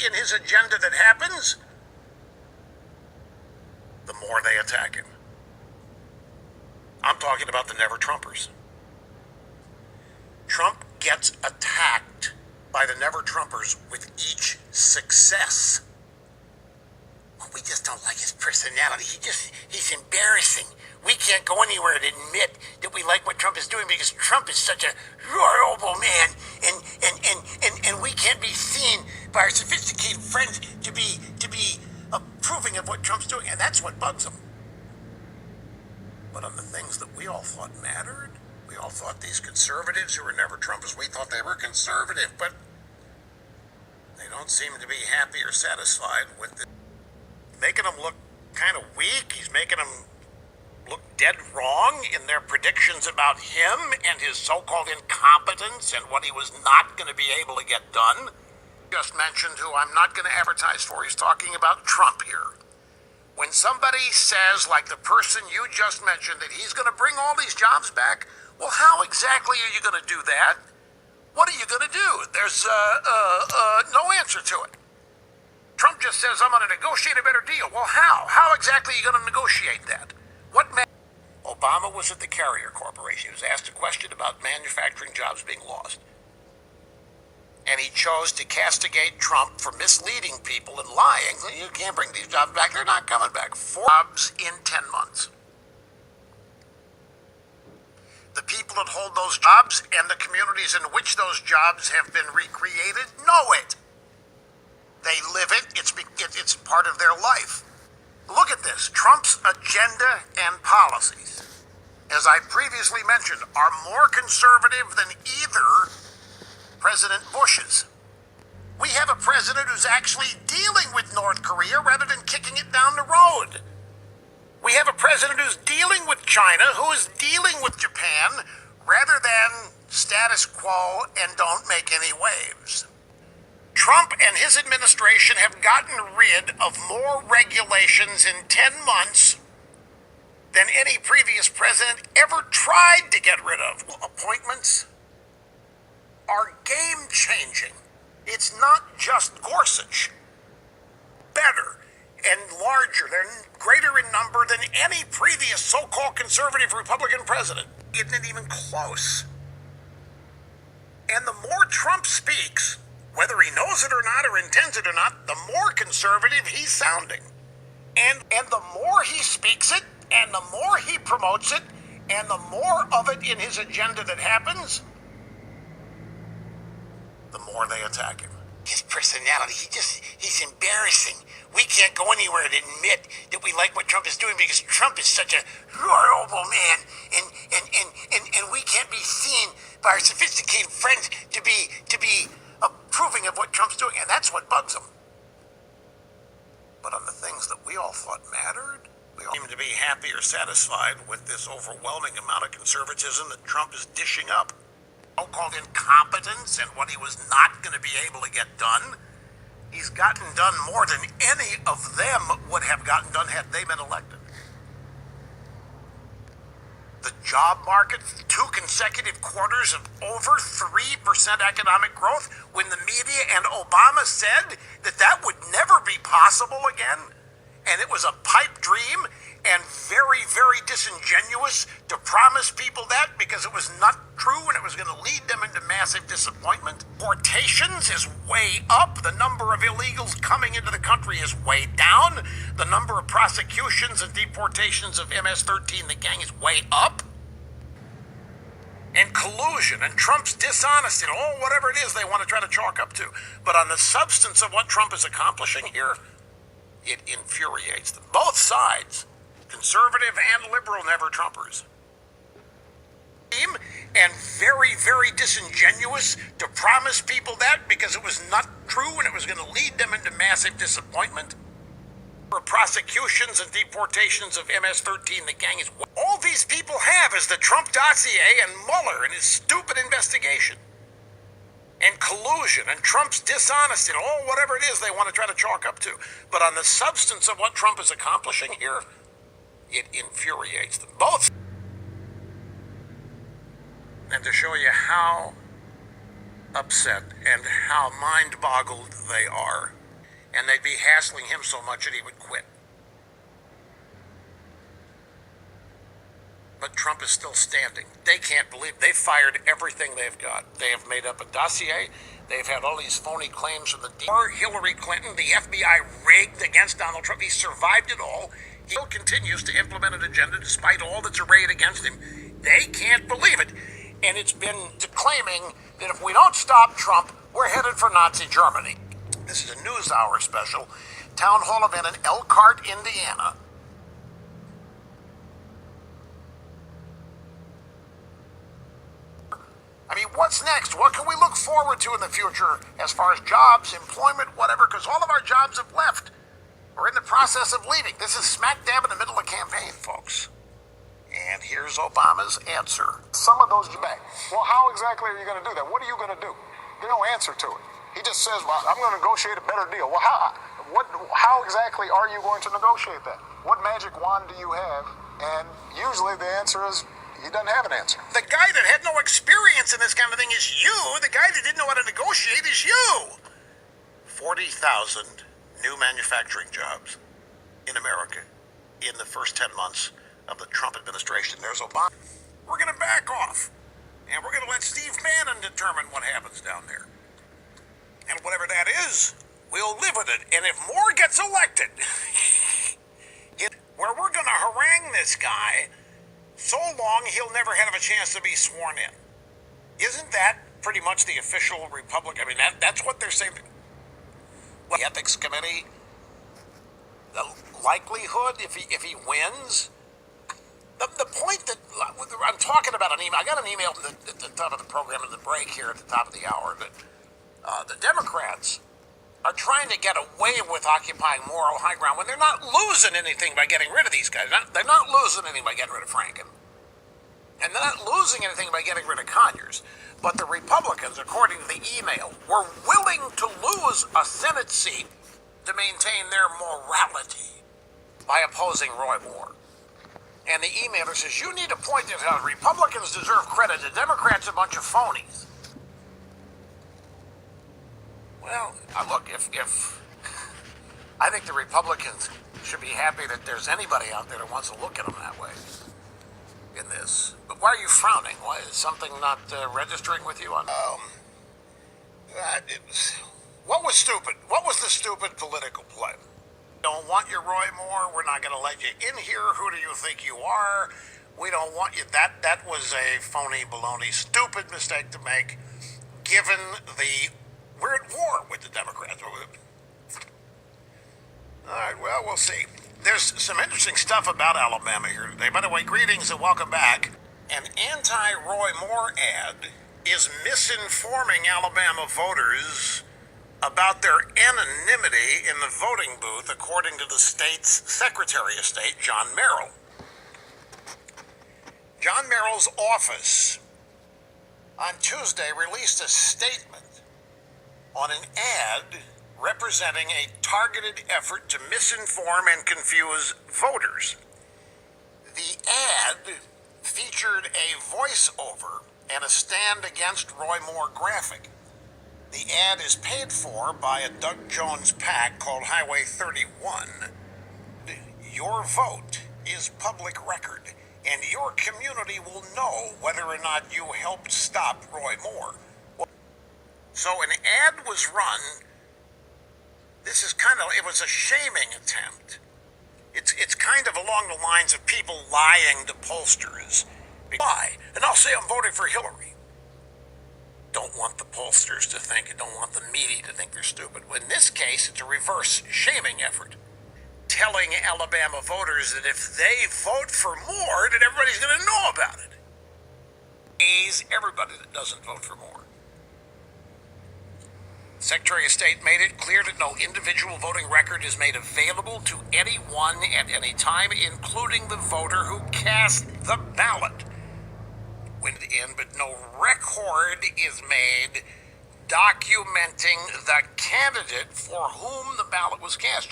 in his agenda that happens, the more they attack him. I'm talking about the Never-Trumpers. Trump gets attacked by the Never-Trumpers with each success. Well, we just don't like his personality. He's embarrassing. We can't go anywhere to admit that we like what Trump is doing because Trump is such a horrible man, and we can't be seen by our sophisticated friends to be approving of what Trump's doing, and that's what bugs him. But on the things that we all thought mattered, we all thought these conservatives who were Never-Trumpers, we thought they were conservative, but they don't seem to be happy or satisfied with it. Making them look kind of weak. He's making them look dead wrong in their predictions about him and his so-called incompetence and what he was not going to be able to get done. Just mentioned who I'm not going to advertise for. He's talking about Trump here. When somebody says, like the person you just mentioned, that he's going to bring all these jobs back, well, how exactly are you going to do that? What are you going to do? There's no answer to it. Trump just says, I'm going to negotiate a better deal. Well, how? How exactly are you going to negotiate that? Obama was at the Carrier Corporation. He was asked a question about manufacturing jobs being lost. And he chose to castigate Trump for misleading people and lying. You can't bring these jobs back. They're not coming back. 4 jobs in 10 months. The people that hold those jobs and the communities in which those jobs have been recreated know it. They live it. It's part of their life. Look at this. Trump's agenda and policies, as I previously mentioned, are more conservative than either President Bush's. We have a president who's actually dealing with North Korea rather than kicking it down the road. We have a president who's dealing with China, who is dealing with Japan, rather than status quo and don't make any waves. Trump and his administration have gotten rid of more regulations in 10 months than any previous president ever tried to get rid of. Appointments are game-changing. It's not just Gorsuch. Better and larger. They're greater in number than any previous so-called conservative Republican president. Isn't even close. And the more Trump speaks, whether he knows it or not or intends it or not, the more conservative he's sounding. And the more he speaks it, and the more he promotes it, and the more of it in his agenda that happens, the more they attack him. His personality, he's embarrassing. We can't go anywhere to admit that we like what Trump is doing because Trump is such a horrible man, and we can't be seen by our sophisticated friends to be approving of what Trump's doing, and that's what bugs him. But on the things that we all thought mattered, we all seem to be happy or satisfied with this overwhelming amount of conservatism that Trump is dishing up. So-called incompetence and what he was not going to be able to get done. He's gotten done more than any of them would have gotten done had they been elected. The job market, 2 consecutive quarters of over 3% economic growth, when the media and Obama said that that would never be possible again, and it was a pipe dream and very, very disingenuous to promise people that because it was not true and it was going to lead them into massive disappointment. Deportations is way up. The number of illegals coming into the country is way down. The number of prosecutions and deportations of MS-13, the gang, is way up. And collusion and Trump's dishonesty and all whatever it is they want to try to chalk up to. But on the substance of what Trump is accomplishing here, it infuriates them. Both sides, conservative and liberal Never-Trumpers. And very, very disingenuous to promise people that because it was not true and it was going to lead them into massive disappointment. Prosecutions and deportations of MS-13, the gang, is all these people have is the Trump dossier and Mueller and his stupid investigation. And collusion and Trump's dishonesty and all whatever it is they want to try to chalk up to. But on the substance of what Trump is accomplishing here, it infuriates them both. And to show you how upset and how mind-boggled they are, and they'd be hassling him so much that he would quit. But Trump is still standing. They can't believe they fired everything they've got. They have made up a dossier. They've had all these phony claims from the Hillary Clinton, the FBI rigged against Donald Trump. He survived it all. He still continues to implement an agenda despite all that's arrayed against him. They can't believe it. And it's been claiming that if we don't stop Trump, we're headed for Nazi Germany. This is a NewsHour special. Town hall event in Elkhart, Indiana. I mean, what's next? What can we look forward to in the future as far as jobs, employment, whatever? Because all of our jobs have left. We're in the process of leaving. This is smack dab in the middle of campaign, folks. And here's Obama's answer. Some of those back. Well, how exactly are you going to do that? What are you going to do? There's no answer to it. He just says, well, I'm going to negotiate a better deal. Well, how exactly are you going to negotiate that? What magic wand do you have? And usually the answer is, he doesn't have an answer. The guy that had no experience in this kind of thing is you. The guy that didn't know how to negotiate is you. 40,000 new manufacturing jobs in America in the first 10 months of the Trump administration. There's Obama. We're going to back off. And we're going to let Steve Bannon determine what happens down there. And whatever that is, we'll live with it. And if Moore gets elected, where we're going to harangue this guy so long he'll never have a chance to be sworn in. Isn't that pretty much the official Republic? I mean, that's what they're saying. Well, the Ethics Committee, the likelihood if he wins, the point that I'm talking about an email. I got an email at the top of the program in the break here at the top of the hour that the Democrats are trying to get away with occupying moral high ground when they're not losing anything by getting rid of these guys. They're not losing anything by getting rid of Franken. And they're not losing anything by getting rid of Conyers. But the Republicans, according to the email, were willing to lose a Senate seat to maintain their morality by opposing Roy Moore. And the emailer says, you need to point this out. Republicans deserve credit. The Democrats are a bunch of phonies. Well, look, if I think the Republicans should be happy that there's anybody out there that wants to look at them that way in this. But why are you frowning? Why is something not registering with you on? What was stupid? What was the stupid political play? Don't want you, Roy Moore. We're not going to let you in here. Who do you think you are? We don't want you. That was a phony, baloney, stupid mistake to make, given we're at war with the Democrats. All right, well, we'll see. There's some interesting stuff about Alabama here today. By the way, greetings and welcome back. An anti-Roy Moore ad is misinforming Alabama voters about their anonymity in the voting booth, according to the state's Secretary of State, John Merrill. John Merrill's office on Tuesday released a statement on an ad representing a targeted effort to misinform and confuse voters. The ad featured a voiceover and a Stand Against Roy Moore graphic. The ad is paid for by a Doug Jones PAC called Highway 31. Your vote is public record, and your community will know whether or not you helped stop Roy Moore. So an ad was run. This is it was a shaming attempt. It's kind of along the lines of people lying to pollsters. Why? And I'll say I'm voting for Hillary. Don't want the pollsters to think, and don't want the media to think they're stupid. In this case, it's a reverse shaming effort. Telling Alabama voters that if they vote for Moore, that everybody's going to know about it. Everybody that doesn't vote for Moore. Secretary of State made it clear that no individual voting record is made available to anyone at any time, including the voter who cast the ballot. But no record is made documenting the candidate for whom the ballot was cast.